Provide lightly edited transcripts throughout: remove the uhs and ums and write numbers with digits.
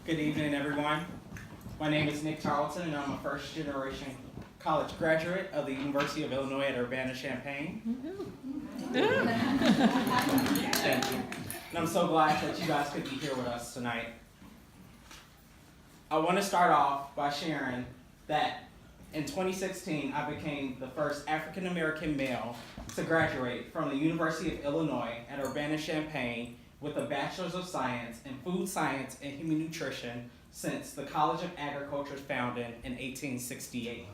Good evening, everyone. My name is Nick Tarleton, and I'm a first-generation college graduate of the University of Illinois at Urbana-Champaign. Thank you. And I'm so glad that you guys could be here with us tonight. I want to start off by sharing that in 2016, I became the first African-American male to graduate from the University of Illinois at Urbana-Champaign with a Bachelor's of Science in Food Science and Human Nutrition since the College of Agriculture was founded in 1868.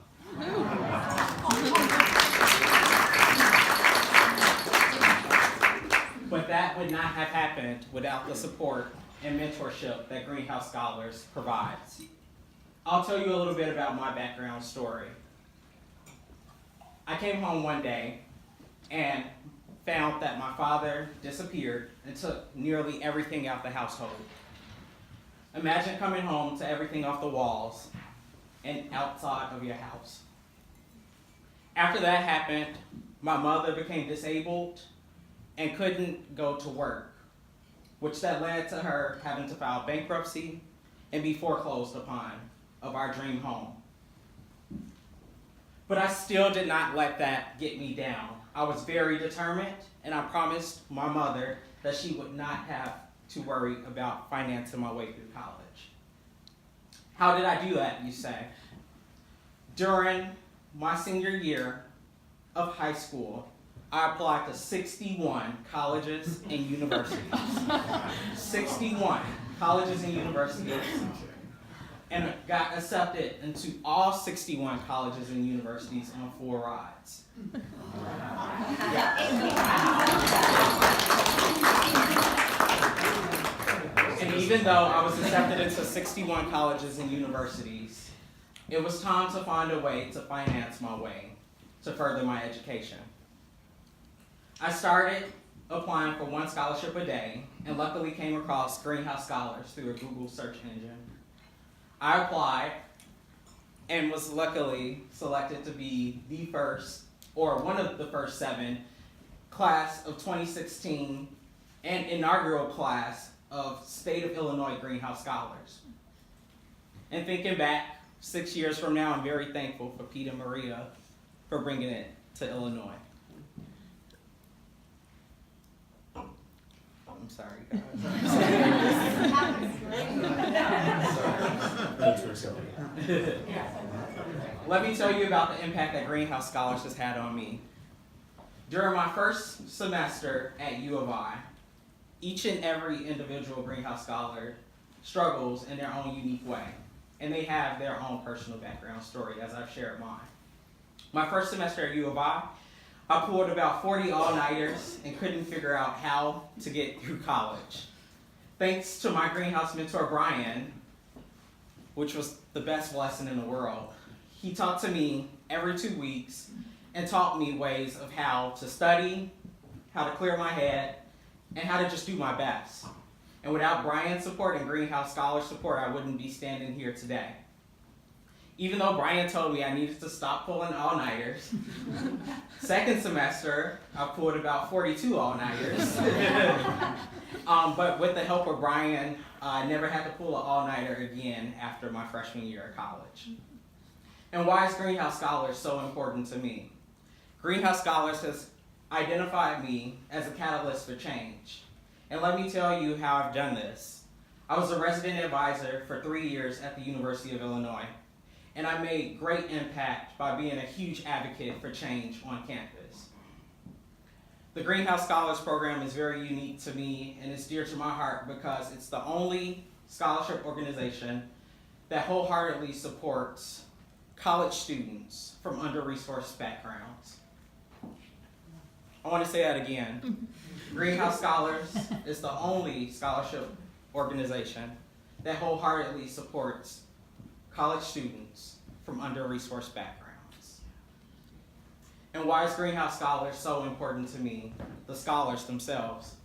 But that would not have happened without the support and mentorship that Greenhouse Scholars provides. I'll tell you a little bit about my background story. I came home one day and found that my father disappeared and took nearly everything out the household. Imagine coming home to everything off the walls and outside of your house. After that happened, my mother became disabled and couldn't go to work, which that led to her having to file bankruptcy and be foreclosed upon of our dream home. But I still did not let that get me down. I was very determined, and I promised my mother that she would not have to worry about financing my way through college. How did I do that, you say? During my senior year of high school, I applied to 61 colleges and universities. 61 colleges and universities, and got accepted into all 61 colleges and universities on 4 rides. And even though I was accepted into 61 colleges and universities, it was time to find a way to finance my way to further my education. I started applying for one scholarship a day and luckily came across Greenhouse Scholars through a Google search engine. I applied and was luckily selected to be the first, or one of the first 7, class of 2016 and inaugural class of State of Illinois Greenhouse Scholars. And thinking back 6 years from now, I'm very thankful for Pete and Maria for bringing it to Illinois. I'm sorry, guys. Let me tell you about the impact that Greenhouse Scholars has had on me. During my first semester at U of I, each and every individual Greenhouse Scholar struggles in their own unique way, and they have their own personal background story, as I've shared mine. My first semester at U of I pulled about 40 all-nighters and couldn't figure out how to get through college. Thanks to my Greenhouse mentor, Brian, which was the best blessing in the world, he talked to me every 2 weeks and taught me ways of how to study, how to clear my head, and how to just do my best. And without Brian's support and Greenhouse Scholar support, I wouldn't be standing here today. Even though Brian told me I needed to stop pulling all-nighters, second semester, I pulled about 42 all-nighters. But with the help of Brian, I never had to pull an all-nighter again after my freshman year of college. And why is Greenhouse Scholars so important to me? Greenhouse Scholars has identified me as a catalyst for change. And let me tell you how I've done this. I was a resident advisor for 3 years at the University of Illinois, and I made great impact by being a huge advocate for change on campus. The Greenhouse Scholars Program is very unique to me, and it's dear to my heart because it's the only scholarship organization that wholeheartedly supports college students from under-resourced backgrounds. I want to say that again. Greenhouse Scholars is the only scholarship organization that wholeheartedly supports college students from under-resourced backgrounds. And why is Greenhouse Scholars so important to me? The scholars themselves.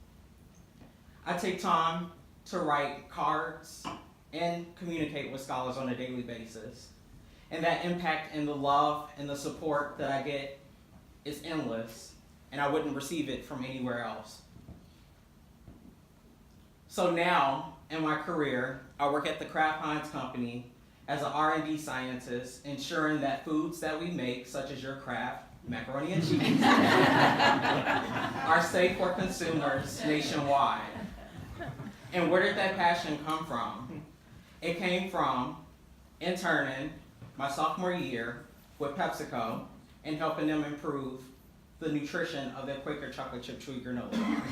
I take time to write cards and communicate with scholars on a daily basis. And that impact and the love and the support that I get is endless, and I wouldn't receive it from anywhere else. So now, in my career, I work at the Kraft Heinz Company as an R&D scientist, ensuring that foods that we make, such as your Kraft macaroni and cheese, are safe for consumers nationwide. And where did that passion come from? It came from interning my sophomore year with PepsiCo and helping them improve the nutrition of their Quaker chocolate chip chewy granola bars.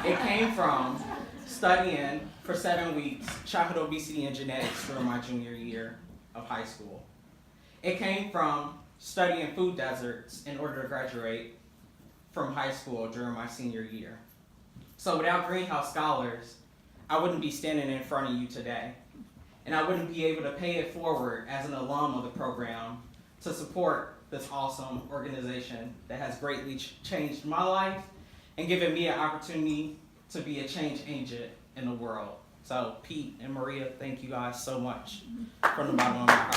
It came from studying for 7 weeks childhood obesity and genetics during my junior year of high school. It came from studying food deserts in order to graduate from high school during my senior year. So without Greenhouse Scholars, I wouldn't be standing in front of you today, and I wouldn't be able to pay it forward as an alum of the program to support this awesome organization that has greatly changed my life and given me an opportunity to be a change agent in the world. So Pete and Maria, thank you guys so much from the bottom of my heart.